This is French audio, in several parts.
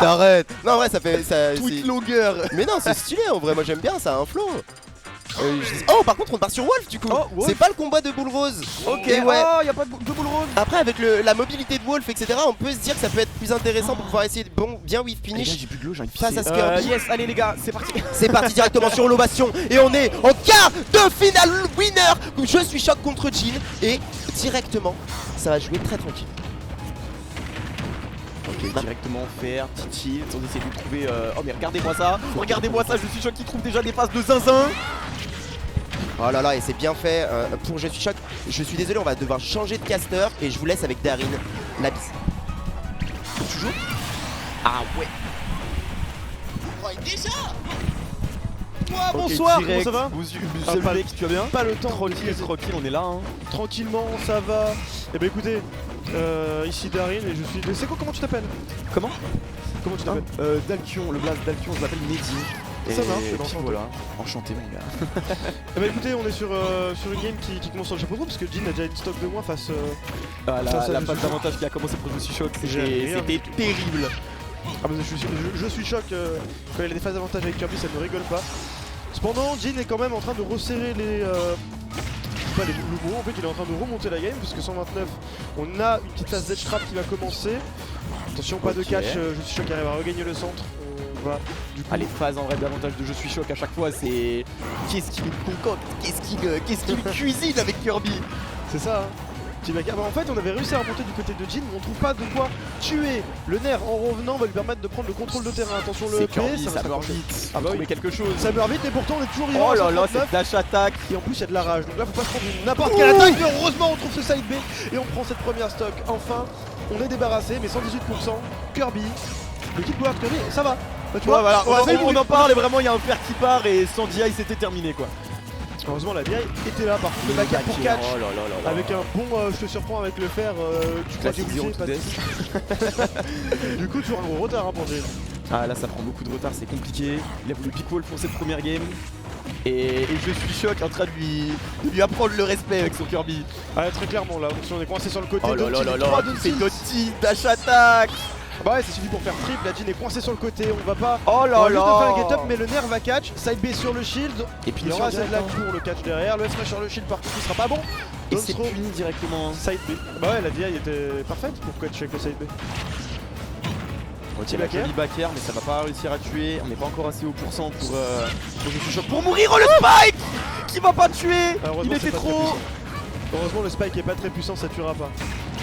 arrête. Non, en vrai, ça fait. Tweet logger. Mais non, c'est stylé en vrai, moi j'aime bien, ça a un flow. Oh, par contre, on part sur Wolf du coup. Oh, Wolf. C'est pas le combat de Boule Rose. Ok, Et ouais. oh, y a pas de boule rose. Après, avec la mobilité de Wolf, etc., on peut se dire que ça peut être plus intéressant pour pouvoir essayer de bien whiff Les gars, finish j'ai plus de l'eau, j'ai envie de face pisser. à Skirby. Yes, allez les gars, c'est parti. C'est parti directement sur l'ovation et on est en quart de finale winner. Je suis choc contre Jhin et directement, ça va jouer très tranquille. Ok, directement faire, petit tilt, on essaie de trouver... Oh mais regardez-moi ça, je suis choc qui trouve déjà des phases de zinzin. Oh là là, et c'est bien fait pour Je suis choc. Je suis désolé, on va devoir changer de caster et je vous laisse avec Darin, la bise. Tu joues? Ah ouais. Ouah, bonsoir, direct. comment ça va? Monsieur Mec, tu vas bien? Pas le temps. Tranquille, on est là hein. Tranquillement, ça va. Eh ben écoutez, ici Darin et je suis... C'est quoi, comment tu t'appelles? Comment Tu t'appelles? Dalkion, le blast Dalkion, je m'appelle Mehdi. Ça marche, et c'est puis voilà, enchanté mon gars. Eh ben écoutez, on est sur une game qui commence sur le chapeau de roue parce que Jhin a déjà une stock de moins face... Ah, Ça, la je phase suis d'avantage qui a commencé pour Je suis choc, J'ai rien c'était terrible. Ah mais je suis choc, quand il a des phases d'avantage avec Kirby ça ne rigole pas. Cependant Jhin est quand même en train de resserrer le gros, en fait il est en train de remonter la game puisque 129 on a une petite phase Z-trap qui va commencer. Attention pas de catch, Je suis choc qui arrive à regagner le centre. On va du coup... Ah les phases en vrai d'avantage de Je suis choc à chaque fois c'est... Qu'est-ce qu'il concocte, qu'est-ce qu'il cuisine avec Kirby. C'est ça hein. En fait on avait réussi à remonter du côté de Jhin mais on trouve pas de quoi tuer. Le nerf en revenant va lui permettre de prendre le contrôle de terrain. Attention le EP, Kirby, ça va ça meurt s'accrocher. vite. Ah bah oui. Trouver quelque chose. Ça meurt vite et pourtant on est toujours vivant. Oh à là là, 139. cette dash attaque. Et en plus il y a de la rage, donc là faut pas se prendre n'importe quelle attaque, mais heureusement on trouve ce side B et on prend cette première stock. Enfin, on est débarrassé, mais 118%. Kirby, le kick guard Kirby, ça va. Bah, tu vois, voilà, ça y est, on en parle et vraiment il y a un fer qui part et sans DI c'était terminé quoi. heureusement la DI était là par contre, le back pour catch. Oh là là là là. Avec un bon, je te surprends avec le fer, tu crois que j'ai Classique bougé, zero pas de- to Du coup toujours un gros retard hein, pour Jhin. Ah là ça prend beaucoup de retard, c'est compliqué. Il a voulu pick wall pour cette première game. Et je suis choc en train de lui apprendre le respect avec son Kirby. Ah très clairement là, on est coincé sur le côté. Oh là là là là, Trois c'est tilt. Doty, dash attack. Bah ouais, ça suffit pour faire triple, la Jhin est coincée sur le côté, on va pas... Oh On là va juste de faire un là. get up mais le nerf va catch, side B sur le shield. Et puis Il y aura sur cette lag pour le catch derrière, le S-Rush sur le shield par contre il sera pas bon. Et Don't c'est throw, puni directement. side B. Bah ouais la DI était parfaite pour catch avec le side B. Ok, la back air. jolie back air, mais ça va pas réussir à tuer. On n'est pas encore assez haut pourcent pour Je suis choc pour mourir. Oh le spike qui va pas tuer. Heureusement, Il c'est était pas très trop. puissant. Heureusement le spike est pas très puissant, ça tuera pas.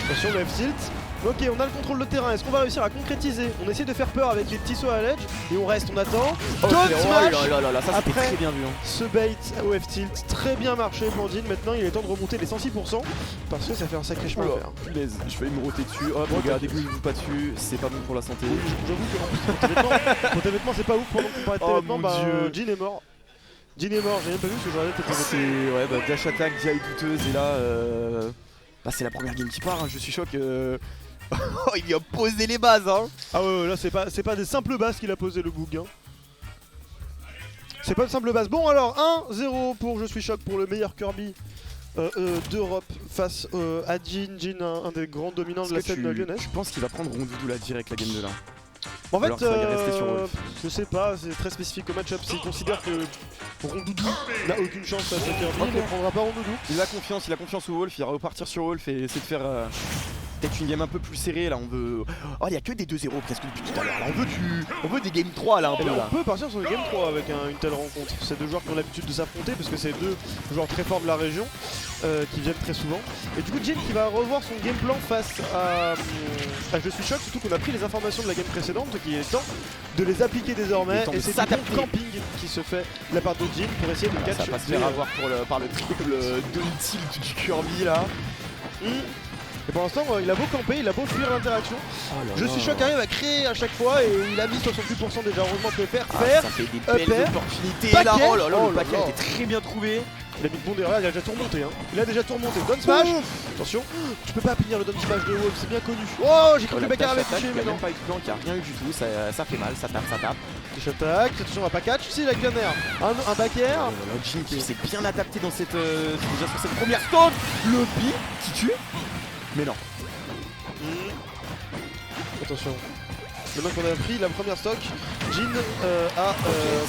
Attention le F-tilt. Ok, on a le contrôle de terrain, est-ce qu'on va réussir à concrétiser? On essaie de faire peur avec les petits sauts à l'edge et on reste, on attend. Ok, Don't oh smash. là là là, ça c'était Après, très bien vu hein. Ce bait au F-tilt, très bien marché pour Jhin. Maintenant il est temps de remonter les 106% parce que ça fait un sacré chemin à faire. Punaise, je vais me roter dessus. Hop, Bon, regardez, dégoûtez-vous pas dessus, c'est pas bon pour la santé. Oui, j'avoue que en plus, pour tes vêtements c'est pas ouf. Pendant qu'on parlait de tes Oh vêtements, mon bah Dieu. Jhin est mort. Jhin est mort, j'ai même pas vu ce que j'aurais peut-être C'est ouais bah dash attack, DI douteuse et là bah, c'est la première game qui part, hein. Je suis choc. Oh, il lui a posé les bases hein. Ah ouais, là c'est pas des simples bases qu'il a posé le Goog hein. C'est pas de simples bases. Bon alors 1-0 pour Je suis choc pour le meilleur Kirby d'Europe face à Jhin. Jhin un des grands dominants de la scène lyonnaise. Je pense qu'il va prendre Rondoudou là direct la game de là. En Alors fait, ça va y rester sur Wolf. je sais pas, c'est très spécifique au match-up. S'il considère que Rondoudou n'a aucune chance face à Kirby, il ne prendra pas Rondoudou. Il a confiance au Wolf, il va repartir sur Wolf et essayer de faire peut-être une game un peu plus serrée là. On veut. Oh, il y a que des 2-0 presque depuis tout à l'heure. Là, on veut des game 3 là un Et peu là, là. on peut partir sur le game 3 avec une telle rencontre. C'est deux joueurs qui ont l'habitude de s'affronter parce que c'est deux joueurs très forts de la région qui viennent très souvent. Et du coup Jhin qui va revoir son game plan face à Je suis choc, surtout qu'on a pris les informations de la game précédente, qui est temps de les appliquer désormais. Il est temps Et de c'est du s'adapter. bon camping qui se fait de la part de Jhin pour essayer de Ça catch. va pas se faire avoir par le triple de tilt du Kirby là. Et pour l'instant il a beau camper, il a beau fuir l'interaction. Je suis choc arrive à créer à chaque fois et il a mis 68% déjà, heureusement que faire. Ça fait des belles air, opportunités paquet. là. Oh là là, Oh le là paquet là. était très bien trouvé. Il a mis de bon derrière, il a déjà tout remonté hein. Il a déjà tout remonté. Down smash. Attention, tu peux pas punir le down smash de Wolf, c'est bien connu. Oh, j'ai cru que le backer avait touché Il mais a non. même pas eu de plank, il y a rien eu du tout, ça fait mal, ça tape. Touche attaque, attention on va pas catch, si il a qu'un air. Un back air. Jhin qui s'est bien adapté dans cette déjà sur cette première stone. Le B qui tue. Mais non. Attention. Maintenant qu'on a pris la première stock, Jin a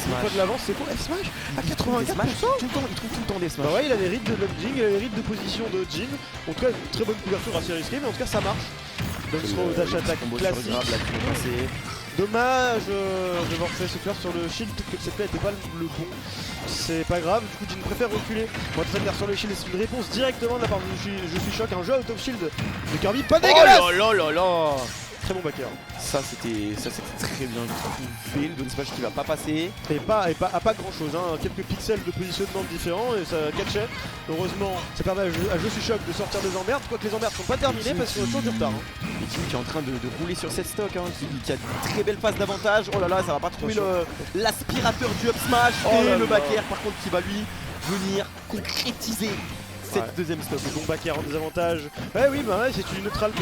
une fois de l'avance, c'est quoi F-Smash à 84%. Tout le temps, il trouve tout le temps des smash. Bah ouais, il a les rides de landing, il a les rides de position de Jin. En tout cas, une très bonne couverture assez risquée, mais en tout cas ça marche. Donc throw dash attack classique. Dommage d'avoir fait ce faire sur le shield, peut-être que cette play n'était pas le bon. C'est pas grave, du coup Jin préfère reculer. Moi de faire sur le shield, c'est une réponse directement de la part de Je suis choc, un jeu out of shield de Kirby, pas dégueulasse. Oh là là là. Très bon backer. Ça c'était très bien trouvé, le down smash qui va pas passer. Et pas grand chose, hein. Quelques pixels de positionnement différents et ça catchait. Heureusement, ça permet à Je suis choc de sortir des emmerdes, quoique les emmerdes sont pas terminées parce qu'on a toujours du retard. Hein. Et Jin qui est en train de rouler sur cette stock, hein, qui a une très belle phase d'avantage. Oh là là, ça va pas trouver l'aspirateur du up smash et le back air par contre qui va lui venir concrétiser cette deuxième stock. Bon back air en désavantage. Ouais oui bah ouais, c'est une neutral B,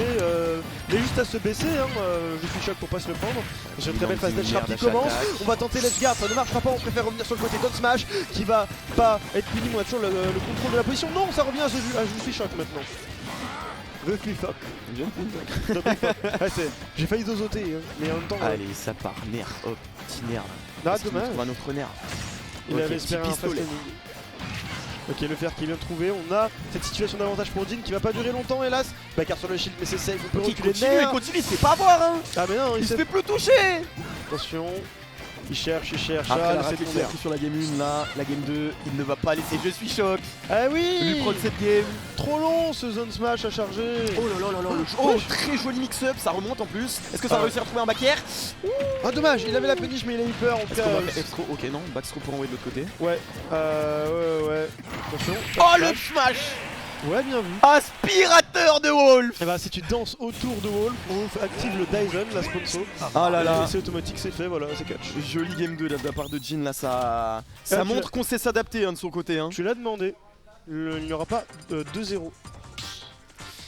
mais juste à se baisser, hein. Je suis choc pour pas se le prendre. J'ai une très belle phase d'edge sharp qui commence. On va tenter l'edge guard, ça ne marchera pas, on préfère revenir sur le côté down smash qui va pas être puni, on a toujours le contrôle de la position. Non, ça revient à Je suis choc maintenant. The Cliffock. J'ai failli dosoter, hein. Mais en même temps. Allez, ça part, nerf, hop, petit nerf. Ah dommage. On trouve un autre nerf. Il avait espéré un fast landing. Ok, le fer qui vient de trouver, on a cette situation d'avantage pour Jin qui va pas durer longtemps hélas. Backer sur le shield mais c'est safe, on peut reculer il continue, il se fait pas avoir hein. Ah mais non, il se fait plus toucher. Attention, il cherche, après la raquette qu'il a pris sur la game 1 là, la game 2, il ne va pas laisser Je suis choc. Ah oui, lui prendre cette game. Trop long ce zone smash à charger. Oh là là là là, oh très joli mix-up, ça remonte en plus. Est-ce que ça va réussir à trouver un back air? Ah dommage, il avait la punish mais il a eu peur en tout cas. F-throw, ok non, back-throw pour envoyer de l'autre côté. Ouais, ouais. Attention. Oh le smash. Ouais, bien vu. Aspirateur de Wolf. Et bah si tu danses autour de Wolf active le Dyson, la sponsor. Ah là là. C'est automatique, c'est fait, voilà, c'est catch. Joli game 2 là, de la part de Jin là, ça montre qu'on sait s'adapter hein, de son côté. Hein. Tu l'as demandé, il n'y aura pas 2-0.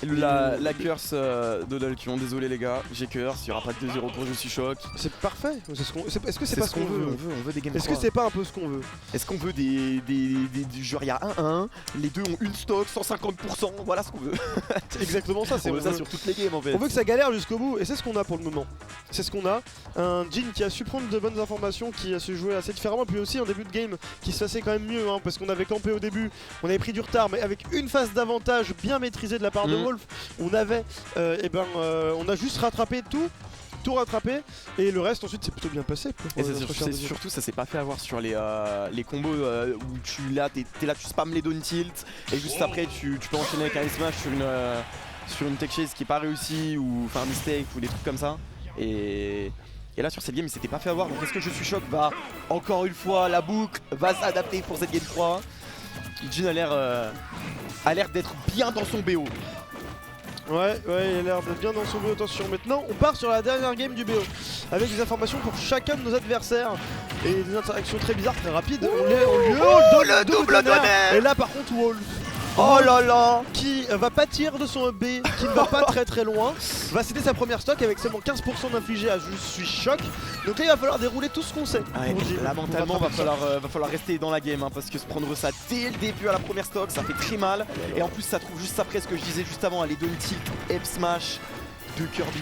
La curse d'Odalkion, désolé les gars, j'ai curse, il n'y aura pas de 2-0 pour Je suis choc. C'est parfait, est-ce que c'est pas ce qu'on veut? On veut des games. Est-ce que c'est pas un peu ce qu'on veut? Est-ce qu'on veut des genre il y a 1-1, les deux ont une stock, 150%, voilà ce qu'on veut. C'est exactement ça, on veut ça sur toutes les games en fait. On veut que ça galère jusqu'au bout et c'est ce qu'on a pour le moment. C'est ce qu'on a, un Jin qui a su prendre de bonnes informations, qui a su jouer assez différemment, puis aussi un début de game qui se passait quand même mieux hein, parce qu'on avait campé au début, on avait pris du retard mais avec une phase d'avantage bien maîtrisée de la part de Wolf, on avait, on a juste rattrapé tout rattrapé et le reste ensuite c'est plutôt bien passé. Et surtout ça s'est pas fait avoir sur les combos où t'es là, tu spams les down tilt et juste après tu peux enchaîner avec un smash sur une tech chase qui est pas réussi ou faire un mistake ou des trucs comme ça. Et là sur cette game il s'était pas fait avoir, donc est-ce que Je suis choc va encore une fois la boucle va s'adapter pour cette game 3. Jin a l'air d'être bien dans son BO. Ouais, il a l'air d'être bien dans son BO. Attention, maintenant on part sur la dernière game du BO avec des informations pour chacun de nos adversaires et des interactions très bizarres, très rapides. On lui le double donner. Et là par contre Wolf, oh là là, qui va pâtir de son B, qui ne va pas très loin, va céder sa première stock avec seulement 15% d'infligé à Je suis choc. Donc là il va falloir dérouler tout ce qu'on sait. Là mentalement va falloir rester dans la game hein, parce que se prendre ça dès le début à la première stock ça fait très mal. Et en plus ça trouve juste après ce que je disais juste avant, les down tilt, F smash de Kirby.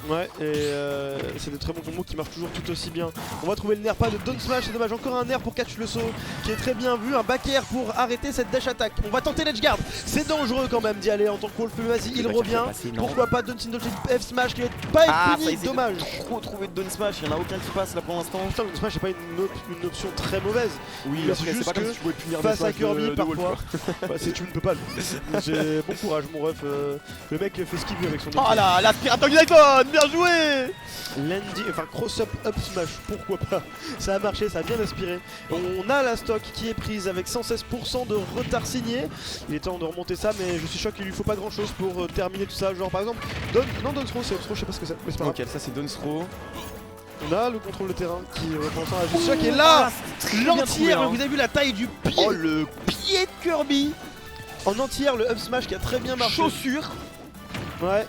Ouais, et c'est des très bons combos qui marchent toujours tout aussi bien. On va trouver le nerf pas de down smash, c'est dommage, encore un nerf pour catch le saut qui est très bien vu, un back air pour arrêter cette dash attack. On va tenter l'edge guard, c'est dangereux quand même d'y aller en tant que Wolf, vas-y, il revient. Pourquoi pas down tilt F smash qui va pas être puni, dommage. Trop trouvé de down smash, il n'y en a aucun qui passe là pour l'instant. Putain, le down smash c'est pas une option très mauvaise. Oui, c'est juste pas que comme si tu pouvais punir face à Kirby parfois. Bah, tu ne peux pas. J'ai bon courage mon ref, le mec fait ce qu'il veut avec son. Oh là, l'aspirateur du Dyson, bien joué. Landing, enfin cross-up up smash, pourquoi pas. Ça a marché, ça a bien aspiré. On a la stock qui est prise avec 116% de retard signé. Il est temps de remonter ça, mais Je suis choc, il lui faut pas grand chose pour terminer tout ça. Genre par exemple, down throw, c'est up throw, je sais pas ce que c'est, mais c'est pas grave. Ok, ça c'est down throw. On a le contrôle de terrain qui pour l'instant a juste qui est là. L'entière, hein. Vous avez vu la taille du pied. Oh le pied de Kirby. En entière, le up smash qui a très bien marché. Chaussure. Ouais.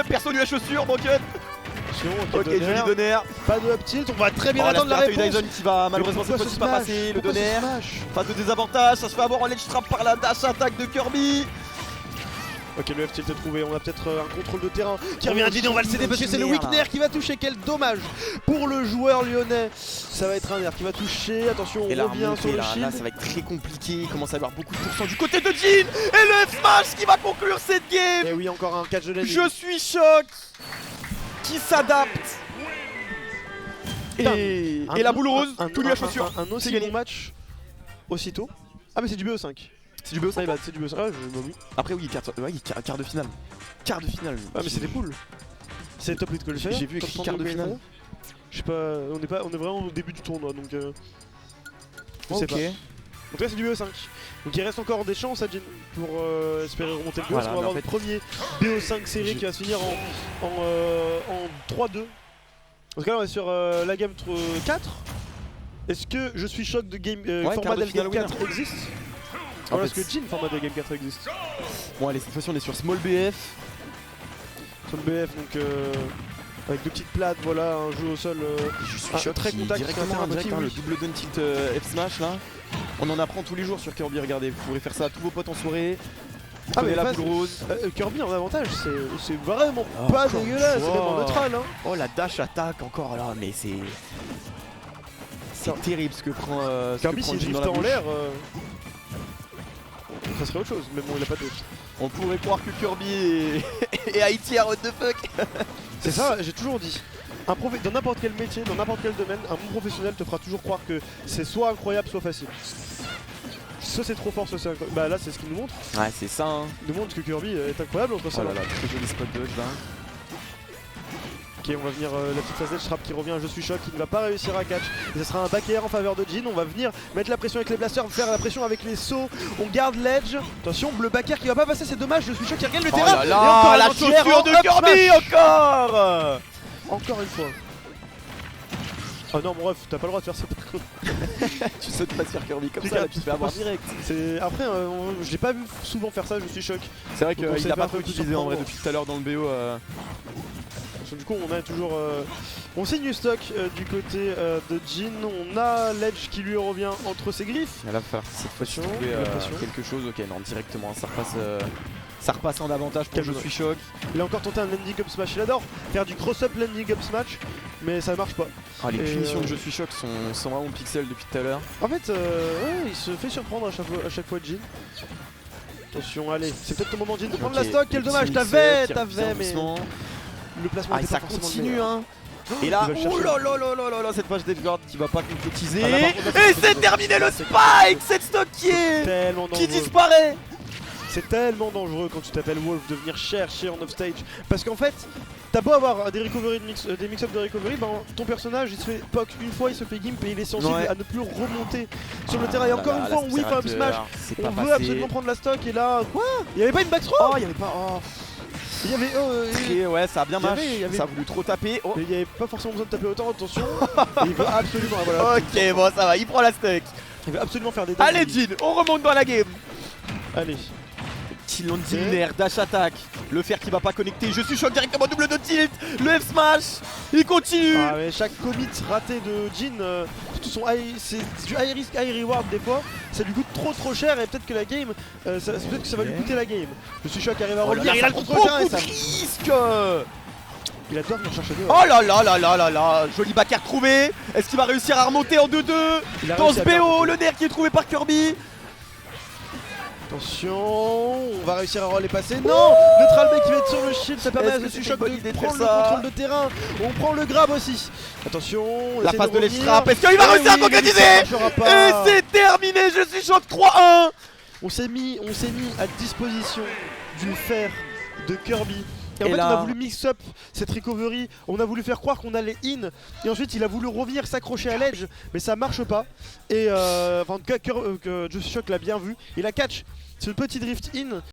Perso lui a chaussure, bon cut. Ok, joli donner. Pas de up tilt, on va très bien attendre la réponse. Dyson qui va malheureusement cette fois-ci pas passer, le donner. Pas de désavantage, ça se fait avoir en ledge trap par la dash attack de Kirby. Ok, le F-tilt est trouvé, on a peut-être un contrôle de terrain qui revient à Jin et on va le céder parce que c'est le weak Nair qui va toucher, quel dommage pour le joueur lyonnais. Ça va être un Nair qui va toucher, attention Et on la revient remontée, sur le là, shield. là, ça va être très compliqué, il commence à y avoir beaucoup de pourcents du côté de Jin. Et le F-Smash qui va conclure cette game. Et oui, encore un catch de l'ennemi. Je suis choc. Qui s'adapte. Et la boule rose, tout lui à chaussure. Un aussi gagné. bon match, aussitôt. Ah mais c'est du BO5. C'est du BO5. Ah, c'est du BO5. Ah, oui. Après oui, quart de finale. Quart de finale. Ah mais c'est des poules. C'est top 8 qualifier. J'ai vu écrit quart de finale. Je sais pas, on est vraiment au début du tournoi donc je sais Ok. pas. En tout cas c'est du BO5. Donc il reste encore des chances à Jin pour espérer remonter le BO. Voilà, Parce qu'on va avoir mais le premier BO5 série qui va se finir en 3-2. En tout cas là on est sur la game 4. Est-ce que je suis choc de game Ouais, format quart de del game finale 4 existe? En Alors fait, est-ce que Jin format del game 4 existe? Bon allez, cette fois-ci on est sur Small BF. Sur le BF donc avec deux petites plates, voilà, un jeu au sol Je suis un choc très qui contact directement sur un direct, team, le oui. double down tilt F smash là. On en apprend tous les jours sur Kirby, regardez, vous pourrez faire ça à tous vos potes en soirée. Ah mais la la boule rose. Kirby en avantage, c'est vraiment Oh, pas encore dégueulasse, une c'est même en fois. neutral hein. Oh la dash attaque encore là, mais c'est terrible ce que prend Kirby s'il Jin dans drift la en bouche. l'air, ça serait autre chose, mais bon il a pas d'autre. On pourrait croire que Kirby est Haïti à what the fuck. C'est ça, j'ai toujours dit. Dans n'importe quel métier, dans n'importe quel domaine, un bon professionnel te fera toujours croire que c'est soit incroyable, soit facile. Soit c'est trop fort, soit c'est incroyable. Bah là c'est ce qu'il nous montre. Ouais c'est ça hein. Il nous montre que Kirby est incroyable entre ça. Oh là là, très joli spot dodge là. Ok, on va venir la petite phase Shrap qui revient, je suis choc, qui ne va pas réussir à catch. Et ce sera un back air en faveur de Jin. On va venir mettre la pression avec les blasters, faire la pression avec les sauts. On garde l'edge. Attention, le back air qui va pas passer, c'est dommage. Je suis choc qui regagne le Oh terrain. là Et là, encore la un entière chaussure en de up Kirby smash. encore. Encore une fois. Oh non, mon ref, t'as pas le droit de faire ça par contre. Tu sautes pas sur Kirby comme Tu ça, là, regardes, tu te fais avoir tu- direct. Après, je l'ai pas vu souvent faire ça, je suis choc. C'est vrai Donc on qu'il sait a pas pas trop trop utilisé en vrai surprendre. depuis tout à l'heure dans le BO. Parce que du coup, on a toujours. On signe stock du côté de Jin. On a l'edge qui lui revient entre ses griffes. Elle va faire cette fois-ci Attention, trouver la pression. quelque chose. Ok, non, directement, ça repasse en avantage pour Quel je joueur. suis choc. Il a encore tenté un landing up smash. Il adore faire du cross-up landing up smash, mais ça marche pas. Ah, les Et, punitions de je suis choc sont vraiment pixel depuis tout à l'heure. En fait, ouais, il se fait surprendre à chaque fois Jin. Attention, allez, c'est peut-être ton moment Jin de prendre la Ok, stock. Quel le dommage, petit t'avais, mix-up qui revient mais doucement. le placement Ah, et était ça pas forcément le continue meilleur. hein. Et là, Il va le oh chercher. là là là là là là, cette page d'Edgeguard qui va pas concrétiser. Ah, là, par contre, là, Et c'est c'est dangereux. terminé le Là, c'est spike, cette stock Tellement qui dangereux. disparaît. C'est tellement dangereux quand tu t'appelles Wolf de venir chercher en offstage. Parce qu'en fait, t'as beau avoir des recovery des mix-up de recovery, ben, ton personnage il se fait poke une fois, il se fait gimp et il est sensible Ouais. à ne plus remonter sur le terrain. Et encore une fois, on whiff un up smash. C'est On pas veut passé. absolument prendre la stock et là, quoi? Il y avait pas une backthrow? Oh, il y avait pas. Oh, Il y avait, très- ouais, ça a bien il y avait- marché. il y avait- Ça a voulu trop taper. Oh. mais il y avait pas forcément besoin de taper autant, attention. Et il veut absolument, voilà, Ok, bon, ça va, il prend la stock. il veut absolument faire des Allez, dingueries. Jin, on remonte dans la game. Allez. Petit landing nair, dash attack. Le fer qui va pas connecter. Je suis choc directement double de tilt. Le F smash. Il continue. Ah mais chaque commit raté de Jin, surtout son c'est du high risk, high reward des fois, ça lui coûte trop cher et peut-être que la game, peut-être que ça va lui coûter la game. Je suis choc arrive à Oh là revenir, là, il a le ça prend contre-terrain et beaucoup ça... de risques. Il adore venir chercher deux. Oh là là là là là là. Joli back air trouvé. Est-ce qu'il va réussir à remonter en 2-2 Il a dans réussi ce à faire BO? un Le nerf qui est trouvé par Kirby. Attention, on va réussir à les passer. Non, neutral B qui va être sur le shield, ça permet Est-ce à que Je c'est suis une choc bonne idée de de prendre le faire ça contrôle de terrain. On prend le grab aussi. Attention, La essaye phase de revenir. l'estrap. Est-ce qu'il va Eh réussir à oui, mais concrétiser? ça marchera pas. Et c'est terminé. Je suis choc 3-1. On s'est mis à disposition du fer de Kirby. Et en Et fait, là- on a voulu mix up cette recovery, on a voulu faire croire qu'on allait in, et ensuite il a voulu revenir s'accrocher à l'edge, mais ça marche pas. Et enfin, en tout cas, Just Shock l'a bien vu, il a catch ce petit drift in.